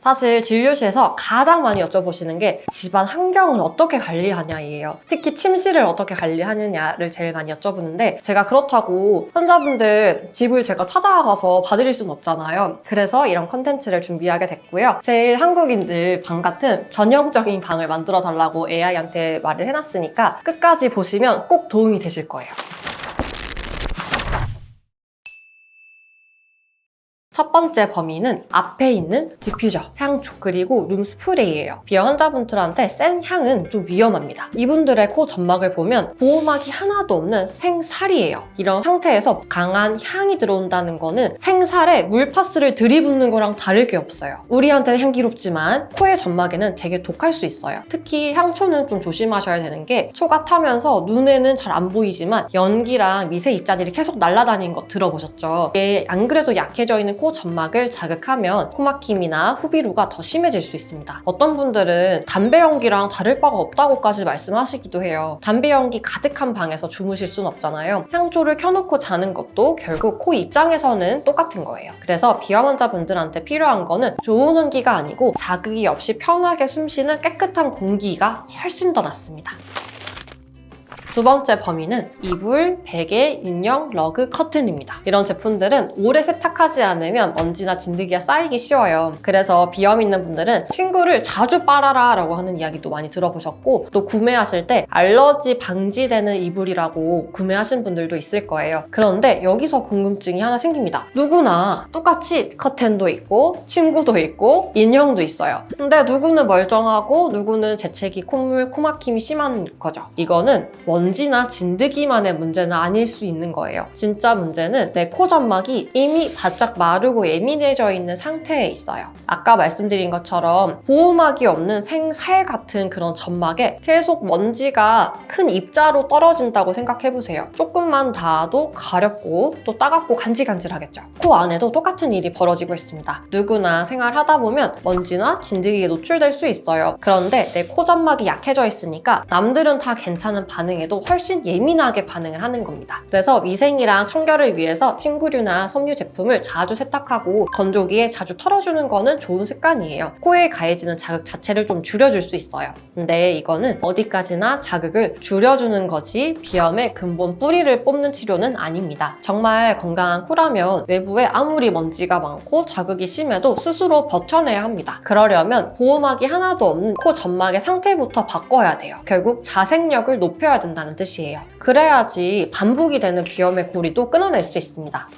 사실 진료실에서 가장 많이 여쭤보시는 게 집안 환경을 어떻게 관리하냐예요. 특히 침실을 어떻게 관리하느냐를 제일 많이 여쭤보는데, 제가 그렇다고 환자분들 집을 제가 찾아가서 봐드릴 순 없잖아요. 그래서 이런 컨텐츠를 준비하게 됐고요. 제일 한국인들 방 같은 전형적인 방을 만들어 달라고 AI한테 말을 해놨으니까 끝까지 보시면 꼭 도움이 되실 거예요. 첫 번째 범위는 앞에 있는 디퓨저, 향초, 그리고 룸 스프레이예요. 비어 환자분들한테 센 향은 좀 위험합니다. 이분들의 코 점막을 보면 보호막이 하나도 없는 생살이에요. 이런 상태에서 강한 향이 들어온다는 거는 생살에 물파스를 들이붓는 거랑 다를 게 없어요. 우리한테는 향기롭지만 코의 점막에는 되게 독할 수 있어요. 특히 향초는 좀 조심하셔야 되는 게, 초가 타면서 눈에는 잘 안 보이지만 연기랑 미세 입자들이 계속 날아다니는 거 들어보셨죠? 이게 안 그래도 약해져 있는 코 점막을 자극하면 코막힘이나 후비루가 더 심해질 수 있습니다. 어떤 분들은 담배 연기랑 다를 바가 없다고까지 말씀하시기도 해요. 담배 연기 가득한 방에서 주무실 순 없잖아요. 향초를 켜놓고 자는 것도 결국 코 입장에서는 똑같은 거예요. 그래서 비염 환자분들한테 필요한 거는 좋은 환기가 아니고 자극이 없이 편하게 숨쉬는 깨끗한 공기가 훨씬 더 낫습니다. 두 번째 범위는 이불, 베개, 인형, 러그, 커튼입니다. 이런 제품들은 오래 세탁하지 않으면 먼지나 진드기가 쌓이기 쉬워요. 그래서 비염 있는 분들은 친구를 자주 빨아라 라고 하는 이야기도 많이 들어보셨고, 또 구매하실 때 알러지 방지되는 이불이라고 구매하신 분들도 있을 거예요. 그런데 여기서 궁금증이 하나 생깁니다. 누구나 똑같이 커튼도 있고 침구도 있고 인형도 있어요. 근데 누구는 멀쩡하고 누구는 재채기, 콧물, 코막힘이 심한 거죠. 이거는 먼지나 진드기만의 문제는 아닐 수 있는 거예요. 진짜 문제는 내 코 점막이 이미 바짝 마르고 예민해져 있는 상태에 있어요. 아까 말씀드린 것처럼 보호막이 없는 생살 같은 그런 점막에 계속 먼지가 큰 입자로 떨어진다고 생각해보세요. 조금만 닿아도 가렵고 또 따갑고 간질간질하겠죠. 코 안에도 똑같은 일이 벌어지고 있습니다. 누구나 생활하다 보면 먼지나 진드기에 노출될 수 있어요. 그런데 내 코 점막이 약해져 있으니까 남들은 다 괜찮은 반응에도 훨씬 예민하게 반응을 하는 겁니다. 그래서 위생이랑 청결을 위해서 침구류나 섬유 제품을 자주 세탁하고 건조기에 자주 털어주는 거는 좋은 습관이에요. 코에 가해지는 자극 자체를 좀 줄여줄 수 있어요. 근데 이거는 어디까지나 자극을 줄여주는 거지 비염의 근본 뿌리를 뽑는 치료는 아닙니다. 정말 건강한 코라면 외부에 아무리 먼지가 많고 자극이 심해도 스스로 버텨내야 합니다. 그러려면 보호막이 하나도 없는 코 점막의 상태부터 바꿔야 돼요. 결국 자생력을 높여야 된다는 뜻이에요. 그래야지 반복이 되는 비염의 고리도 끊어낼 수 있습니다.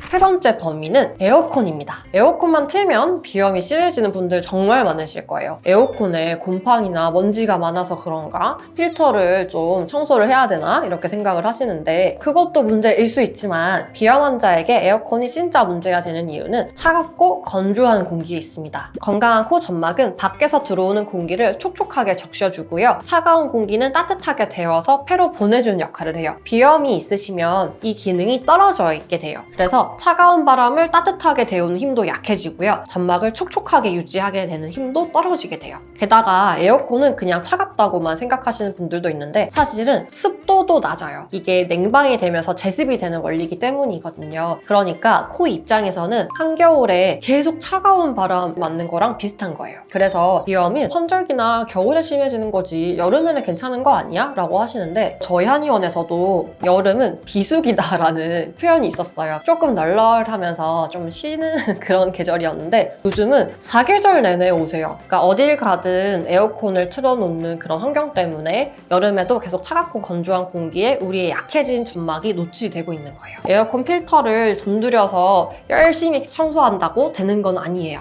세 번째 범위는 에어컨입니다. 에어컨만 틀면 비염이 심해지는 분들 정말 많으실 거예요. 에어컨에 곰팡이나 먼지가 많아서 그런가? 필터를 좀 청소를 해야 되나? 이렇게 생각을 하시는데, 그것도 문제일 수 있지만 비염 환자에게 에어컨이 진짜 문제가 되는 이유는 차갑고 건조한 공기에 있습니다. 건강한 코 점막은 밖에서 들어오는 공기를 촉촉하게 적셔주고요. 차가운 공기는 따뜻하게 데워서 폐로 보내주는 역할을 해요. 비염이 있으시면 이 기능이 떨어져 있게 돼요. 그래서 차가운 바람을 따뜻하게 데우는 힘도 약해지고요. 점막을 촉촉하게 유지하게 되는 힘도 떨어지게 돼요. 게다가 에어컨은 그냥 차갑다고만 생각하시는 분들도 있는데 사실은 습도도 낮아요. 이게 냉방이 되면서 제습이 되는 원리이기 때문이거든요. 그러니까 코 입장에서는 한겨울에 계속 차가운 바람 맞는 거랑 비슷한 거예요. 그래서 비염이 환절기나 겨울에 심해지는 거지 여름에는 괜찮은 거 아니야? 라고 하시는데, 저희 한의원에서도 여름은 비수기다라는 표현이 있었어요. 조금 널널하면서 좀 쉬는 그런 계절이었는데 요즘은 사계절 내내 오세요. 그러니까 어딜 가든 에어컨을 틀어놓는 그런 환경 때문에 여름에도 계속 차갑고 건조한 공기에 우리의 약해진 점막이 노출이 되고 있는 거예요. 에어컨 필터를 돈 들여서 열심히 청소한다고 되는 건 아니에요.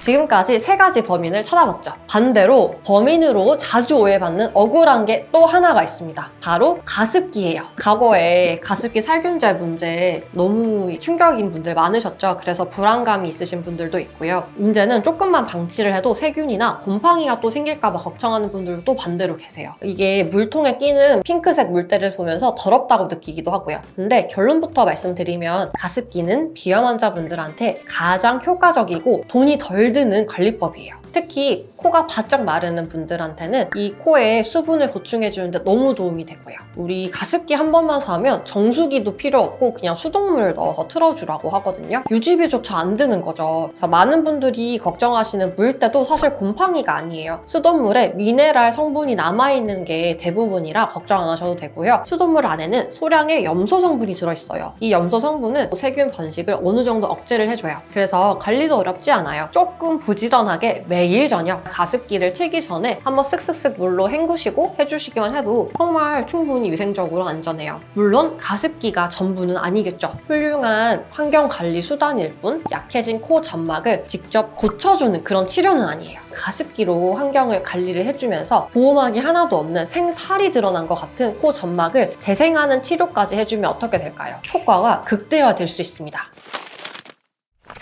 지금까지 세 가지 범인을 찾아봤죠. 반대로 범인으로 자주 오해받는 억울한 게 또 하나가 있습니다. 바로 가습기예요. 과거에 가습기 살균제 문제 너무 충격인 분들 많으셨죠. 그래서 불안감이 있으신 분들도 있고요. 문제는 조금만 방치를 해도 세균이나 곰팡이가 또 생길까 봐 걱정하는 분들도 또 반대로 계세요. 이게 물통에 끼는 핑크색 물때를 보면서 더럽다고 느끼기도 하고요. 근데 결론부터 말씀드리면 가습기는 비염 환자분들한테 가장 효과적이고 돈이 덜 드는 관리법이에요. 특히 코가 바짝 마르는 분들한테는 이 코에 수분을 보충해주는데 너무 도움이 되고요. 우리 가습기 한 번만 사면 정수기도 필요 없고 그냥 수돗물을 넣어서 틀어주라고 하거든요. 유지비조차 안 드는 거죠. 그래서 많은 분들이 걱정하시는 물때도 사실 곰팡이가 아니에요. 수돗물에 미네랄 성분이 남아있는 게 대부분이라 걱정 안 하셔도 되고요. 수돗물 안에는 소량의 염소 성분이 들어있어요. 이 염소 성분은 세균 번식을 어느 정도 억제를 해줘요. 그래서 관리도 어렵지 않아요. 조금 부지런하게 매일 저녁 가습기를 틀기 전에 한번 쓱쓱쓱 물로 헹구시고 해주시기만 해도 정말 충분히 위생적으로 안전해요. 물론 가습기가 전부는 아니겠죠. 훌륭한 환경관리 수단일 뿐 약해진 코 점막을 직접 고쳐주는 그런 치료는 아니에요. 가습기로 환경을 관리를 해주면서 보호막이 하나도 없는 생살이 드러난 것 같은 코 점막을 재생하는 치료까지 해주면 어떻게 될까요? 효과가 극대화될 수 있습니다.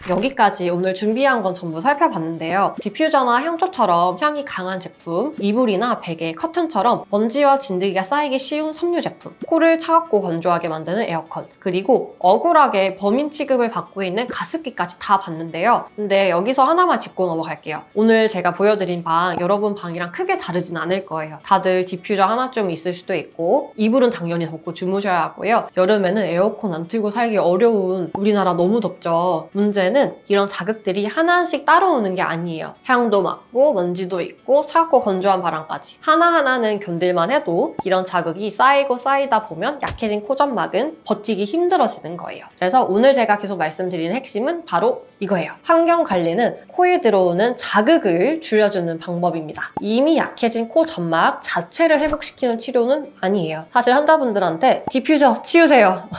여기까지 오늘 준비한 건 전부 살펴봤는데요. 디퓨저나 향초처럼 향이 강한 제품, 이불이나 베개, 커튼처럼 먼지와 진드기가 쌓이기 쉬운 섬유 제품, 코를 차갑고 건조하게 만드는 에어컨, 그리고 억울하게 범인 취급을 받고 있는 가습기까지 다 봤는데요. 근데 여기서 하나만 짚고 넘어갈게요. 오늘 제가 보여드린 방, 여러분 방이랑 크게 다르진 않을 거예요. 다들 디퓨저 하나쯤 있을 수도 있고 이불은 당연히 덮고 주무셔야 하고요. 여름에는 에어컨 안 틀고 살기 어려운 우리나라 너무 덥죠. 문제는 이런 자극들이 하나씩 따라오는 게 아니에요. 향도 맡고 먼지도 있고 차갑고 건조한 바람까지 하나하나는 견딜만 해도 이런 자극이 쌓이고 쌓이다 보면 약해진 코점막은 버티기 힘들어지는 거예요. 그래서 오늘 제가 계속 말씀드리는 핵심은 바로 이거예요. 환경관리는 코에 들어오는 자극을 줄여주는 방법입니다. 이미 약해진 코 점막 자체를 회복시키는 치료는 아니에요. 사실 환자분들한테 디퓨저 치우세요.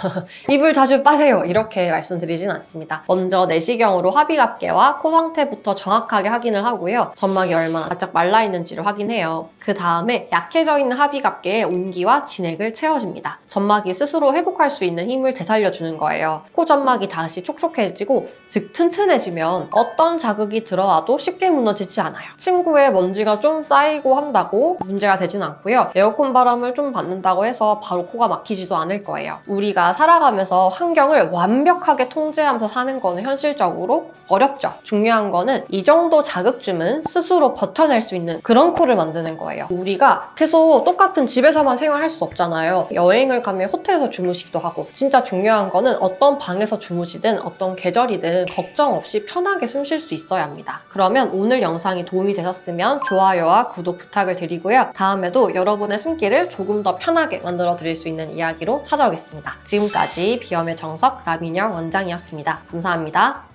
이불 자주 빠세요. 이렇게 말씀드리진 않습니다. 먼저 내시경으로 화비갑계와 코 상태부터 정확하게 확인을 하고요. 점막이 얼마나 바짝 말라있는지를 확인해요. 그 다음에 약해져 있는 화비갑계에 온기와 진액을 채워줍니다. 점막이 스스로 회복할 수 있는 힘을 되살려주는 거예요. 코 점막이 다시 촉촉해지고 즉 튼튼해지면 어떤 자극이 들어와도 쉽게 무너지지 않아요. 침구에 먼지가 좀 쌓이고 한다고 문제가 되진 않고요. 에어컨 바람을 좀 받는다고 해서 바로 코가 막히지도 않을 거예요. 우리가 살아가면서 환경을 완벽하게 통제하면서 사는 거는 현실적으로 어렵죠. 중요한 거는 이 정도 자극쯤은 스스로 버텨낼 수 있는 그런 코를 만드는 거예요. 우리가 계속 똑같은 집에서만 생활할 수 없잖아요. 여행을 가면 호텔에서 주무시기도 하고 진짜 중요한 거는 어떤 방에서 주무시든 어떤 계절이든 걱정 없이 편하게 숨 쉴 수 있어야 합니다. 그러면 오늘 영상이 도움이 되셨으면 좋아요와 구독 부탁을 드리고요. 다음에도 여러분의 숨기를 조금 더 편하게 만들어 드릴 수 있는 이야기로 찾아오겠습니다. 지금까지 비염의 정석 라민영 원장이었습니다. 감사합니다.